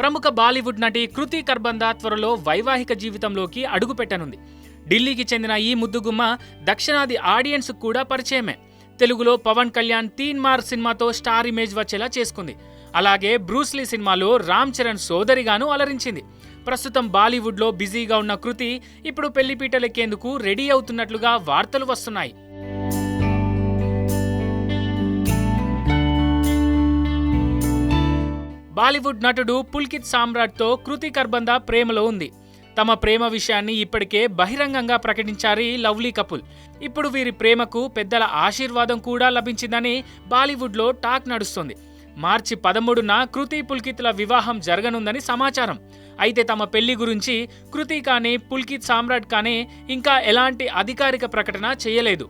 ప్రముఖ బాలీవుడ్ నటి కృతి కర్బంద త్వరలో వైవాహిక జీవితంలోకి అడుగుపెట్టనుంది. ఢిల్లీకి చెందిన ఈ ముద్దుగుమ్మ దక్షిణాది ఆడియన్స్ కూడా పరిచయమే. తెలుగులో పవన్ కళ్యాణ్ తీన్మార్ సినిమాతో స్టార్ ఇమేజ్ వచ్చేలా చేసుకుంది. అలాగే బ్రూస్లీ సినిమాలో రామ్ చరణ్ సోదరిగాను అలరించింది. ప్రస్తుతం బాలీవుడ్లో బిజీగా ఉన్న కృతి ఇప్పుడు పెళ్లిపీటలెక్కేందుకు రెడీ అవుతున్నట్లుగా వార్తలు వస్తున్నాయి. బాలీవుడ్ నటుడు పుల్కిత్ సామ్రాట్తో కృతి కర్బంద ప్రేమలో ఉంది. తమ ప్రేమ విషయాన్ని ఇప్పటికే బహిరంగంగా ప్రకటించారు ఈ లవ్లీ కపుల్. ఇప్పుడు వీరి ప్రేమకు పెద్దల ఆశీర్వాదం కూడా లభించిందని బాలీవుడ్లో టాక్ నడుస్తోంది. మార్చి 13న కృతి పుల్కిత్ల వివాహం జరగనుందని సమాచారం. అయితే తమ పెళ్లి గురించి కృతి కానీ పుల్కిత్ సామ్రాట్ కానీ ఇంకా ఎలాంటి అధికారిక ప్రకటన చేయలేదు.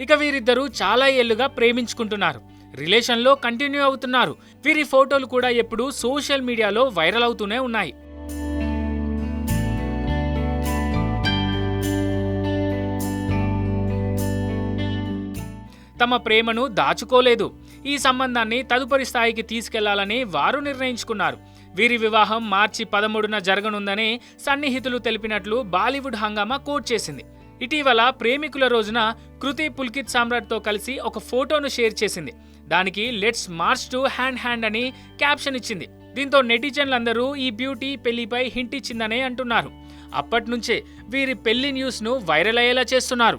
ఇక వీరిద్దరూ చాలా ఏళ్లుగా ప్రేమించుకుంటున్నారు. రిలేషన్లో కంటిన్యూ అవుతున్నారు. వీరి ఫోటోలు కూడా ఎప్పుడూ సోషల్ మీడియాలో వైరల్ అవుతూనే ఉన్నాయి. తమ ప్రేమను దాచుకోలేదు. ఈ సంబంధాన్ని తదుపరి స్థాయికి తీసుకెళ్లాలని వారు నిర్ణయించుకున్నారు. వీరి వివాహం మార్చి 13న జరగనుందని సన్నిహితులు తెలిపినట్లు బాలీవుడ్ హంగామా కోట్ చేసింది. ఇటీవల ప్రేమికుల రోజున కృతి పుల్కిత్ సామ్రాట్తో కలిసి ఒక ఫోటోను షేర్ చేసింది. దానికి let's March to hand hand అని క్యాప్షన్ ఇచ్చింది. దీంతో నెటిజన్లందరూ ఈ బ్యూటీ పెళ్లిపై హింట్ ఇచ్చిందనే అంటున్నారు. అప్పట్నుంచే వీరి పెళ్లి న్యూస్ను వైరల్ అయ్యేలా చేస్తున్నారు.